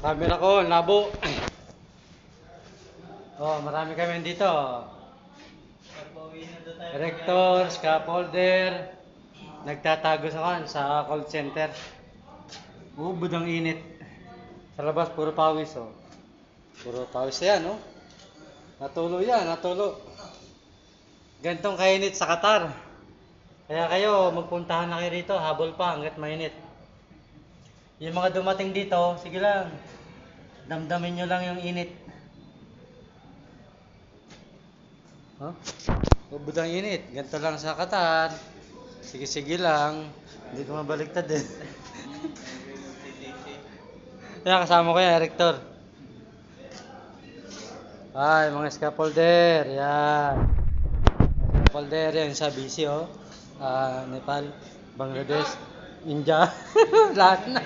Camera ko, labo. Oh, marami kami dito. Rector, scaffolder. Nagtatago sa call center. Ubod ang init. Sa labas, puro pawis, oh. Puro pawis yan, oh. Natulo yan, natulo. Gantong kainit sa Qatar. Kaya kayo, magpuntahan na kayo rito. Habol pa hanggat mainit. Yung mga dumating dito, sige lang. Damdamin nyo lang yung init. Huh? Ubod ang init. Ganito lang sa Qatar. Sige-sige lang. Hindi ko mabaliktad eh. Kaya kasama ko yan, Rector. Ay, mga scaffolder. Yan. Scaffolder yan sa BC, oh. Nepal, Bangladesh, India. Lahat na.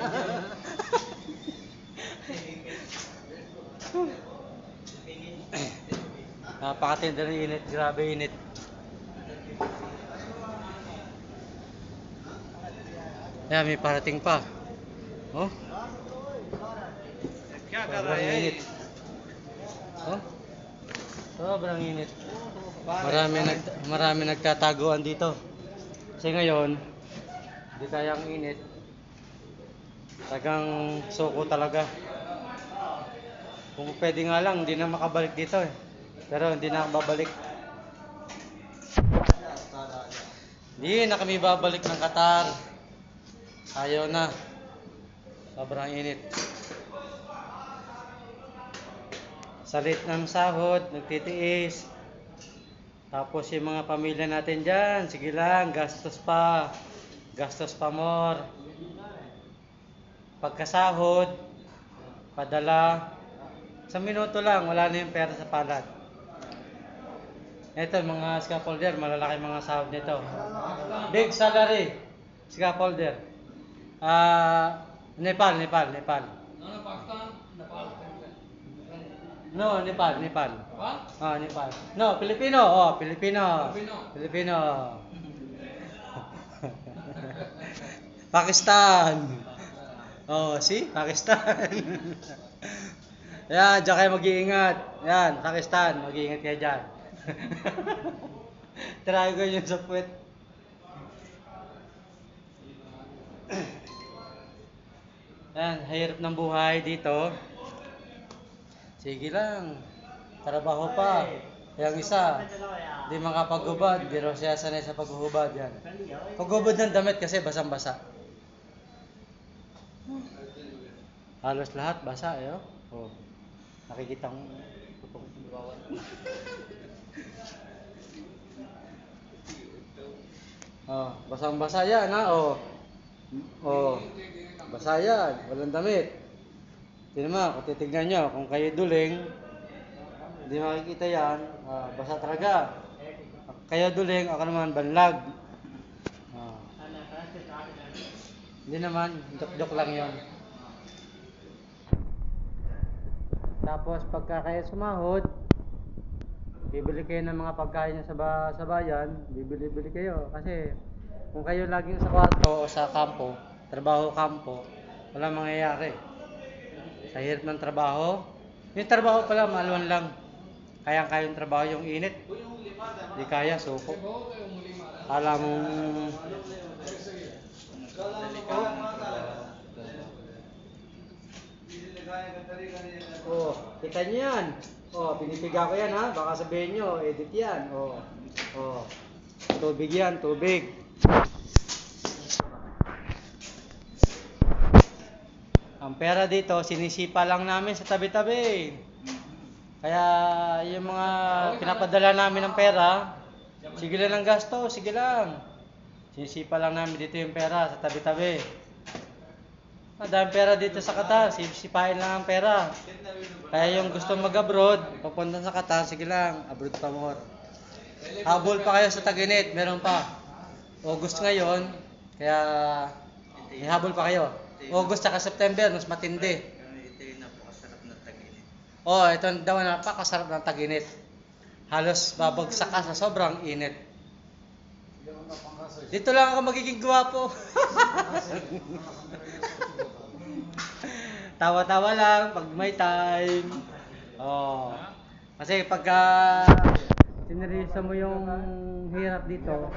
Napakatindi ng init. Grabe init. Yan, may parating pa. Oh. Sobrang init. Oh. Sobrang init. Marami nagtataguan dito. Kasi ngayon, hindi kaya ang init. Tagang suko talaga. Kung pwede nga lang, hindi na makabalik dito eh. Pero hindi na ako babalik. Hindi na kami babalik ng Qatar. Ayaw na. Sobrang init. Salit ng sahod, nagtitiis. Tapos yung mga pamilya natin dyan, sige lang, gastos pa. Gastos pa more. Pagkasahod, padala. Sa minuto lang, wala na yung pera sa palad. Ito, mga scaffolder, malalaki mga sahod nito. Big salary, scaffolder. Nepal. No, Nepal. Nepal. No, Filipino. Oh, Filipino. Pakistan. Oh, see? Pakistan. Yan, dyan kayo mag-iingat. Yan, Pakistan. Mag-iingat kayo dyan. Try ko yun sa puwet. Yan, hirap ng buhay dito. Sige lang. Trabaho pa. Yung isa, di makapagubad. Di raw siya sanay sa paghuhubad. Yan. Paghubad ng damit kasi basang-basa. Halos lahat basa eh. Oh. Nakikita mo. Oh, basang-basa yan ha. Oh. Basa yan. Walang damit. Tignan mo, kung titignan nyo, kung kayo duling, hindi makikita yan, basa talaga. Kayo duling, ako naman banlag. Hindi naman, joke lang yon. Tapos pagka kayo sumahod, bibili kayo ng mga pagkain sa bayan, bibili kayo. Kasi kung kayo laging sa kwarto o sa kampo, trabaho kampo, walang mangyayari. Sa hirap ng trabaho, yung trabaho pala maluwan lang. Kayang-kayang trabaho, yung init, di kaya, suko. Alam mong oh, kita nyo yan. Oh, pinipiga ko yan ha. Baka sabihin nyo, edit yan. Oh. Tubig yan, tubig. Ang pera dito, sinisipa lang namin sa tabi-tabi. Kaya yung mga pinapadala namin ng pera, sige lang ang gasto, sige lang. Sinisipa lang namin dito yung pera sa tabi-tabi. Madaming pera dito sa Qatar, sinisipain lang ang pera. Kaya yung gusto mag-abroad, papunta sa Qatar, sige lang, abroad pa more. Habol pa kayo sa tag-init, meron pa. August ngayon, kaya may habol pa kayo. August at September, mas matindi. Ito yung napakasarap ng tag-init. Oh, ito daw napakasarap ng tag-init. Halos babagsak ka sa sobrang init. Dito lang ako magiging gwapo. Tawa-tawa lang pag may time. Oh. Kasi pagka sinirisa mo yung hirap dito,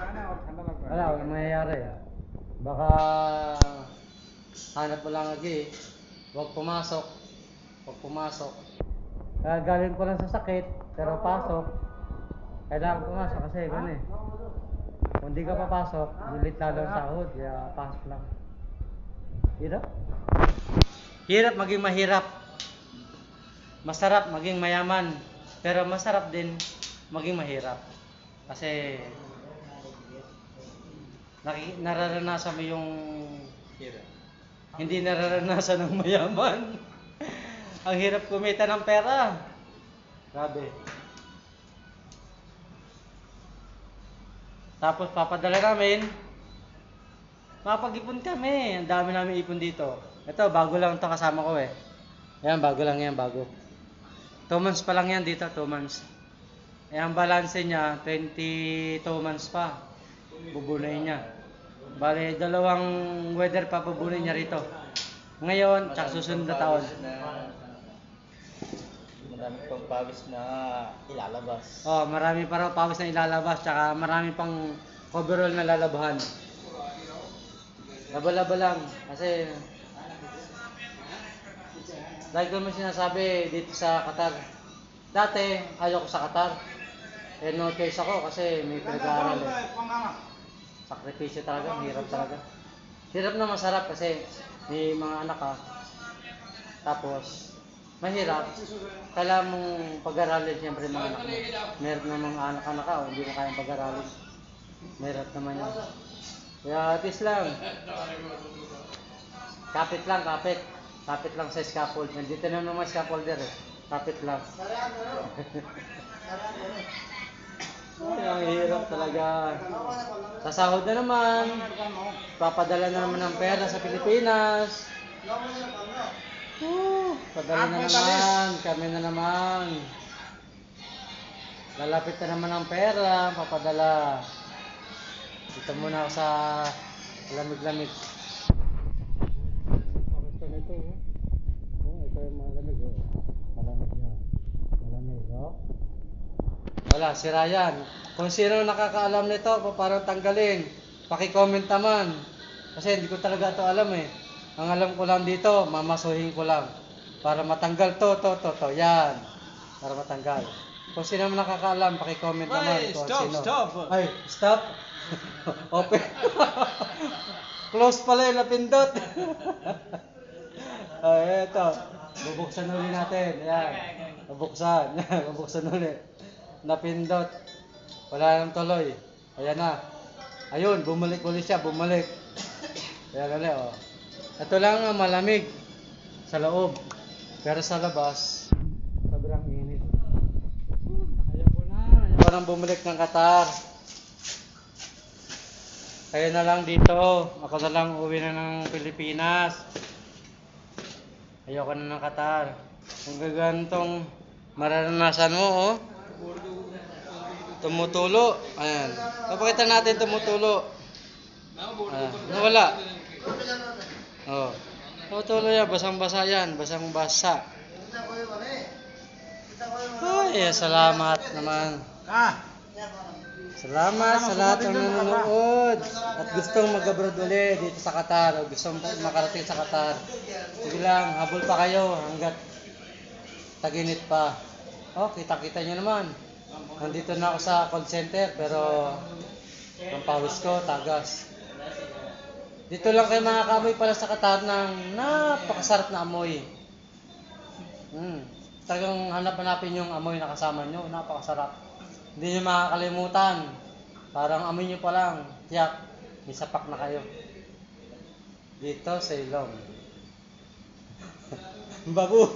wala, walang mangyayari. Baka hanap mo lang lagi. Huwag pumasok. Huwag pumasok. Galing ko lang sa sakit, pero pasok. Kailangan pumasok kasi gano'n eh. Kung di ka papasok, ulit lalo ang sahod, kaya pasok lang. Hirap. Hirap maging mahirap. Masarap maging mayaman. Pero masarap din maging mahirap. Kasi nararanasan mo yung Hirap. hindi nararanasan ng mayaman. Ang hirap kumita ng pera. Grabe. Tapos papadala namin, mapag-ipon kami. Ang dami namin ipon dito. Ito, bago lang ito kasama ko eh. Yan, bago lang yan, bago. 2 months pa lang yan dito, 2 months. Eh, ang balance niya, 22 months pa. Bubunuin niya. Bale, 2 weather pa bubunuin niya rito. Ngayon, tsaka susunod na taon. Marami pang pawis na ilalabas. Oh, marami pa raw pawis na ilalabas, tsaka marami pang coverall na lalabahan. Laba-laba lang, kasi like naman sinasabi dito sa Qatar. Dati, ayaw ko sa Qatar. Eh, no choice ako kasi may pinag-aaral eh. Sakripisyo talaga, hirap talaga. Hirap na masarap kasi may mga anak ka. Tapos, mahirap. Kailangan mong pag-aralin siyempre mga anak mo. Meron na mga anak-anak ka o hindi mo kayang pag-aralin. Mahirap naman yun. Kaya at least lang. Kapit lang, kapit. Kapit lang sa scaffold. Nandito na naman scaffolder eh. Kapit lang. Ay, ang hirap talaga. Sa sahod na naman. Papadala na naman ng pera sa Pilipinas. Padala na naman. Kami na naman. Lalapit na naman ang pera. Papadala. Dito muna ako sa lamig-lamig. Ito nito. Ito yung malamig. Malamig yan. Malamig. Wala, si Ryan. Kung sino nakakaalam nito, paano tanggalin? Paki-comment naman. Kasi hindi ko talaga ito alam eh. Ang alam ko lang dito, mamasuhin ko lang. Para matanggal to. Yan. Para matanggal. Kung sino nakakaalam, paki-comment naman. Kung sino. Ay, stop. Open. Close pala yung napindot. Ay, eto. Bubuksan ulit natin. Yan. Bubuksan. Bubuksan ulit. Napindot. Wala nang tuloy. Ayan na. Ayun, bumalik ulit siya. Bumalik. Ayan ulit, oh. Ito lang ang malamig sa loob. Pero sa labas, sobrang init. Ayaw ko na. Ayaw ko nang bumalik ng Qatar. Kayo na lang dito. Ako na lang uwi na ng Pilipinas. Ayaw ko na ng Qatar. Kung gagantong mararanasan mo, oh. Tumutulo. Ayan. Papakita natin tumutulo. Nawala. Oh. Tumutulo yan. Basang-basa yan. Basang-basa. Ay, salamat naman. Salamat sa lahat ng nanonood at gustong mag-abroad ulit dito sa Qatar o gustong makarating sa Qatar. Sige lang, habol pa kayo hanggat taginit pa. Oh, kita-kita nyo naman. Nandito na ako sa call center pero ang pawis ko, tagas. Dito lang kayo makakamoy pala sa Qatar ng napakasarap na amoy. Talagang hanap-hanapin yung amoy na kasama nyo, napakasarap. Hindi nyo makakalimutan. Parang amoy nyo pa lang, tiyak, may sapak na kayo. Dito sa ilong. Babu.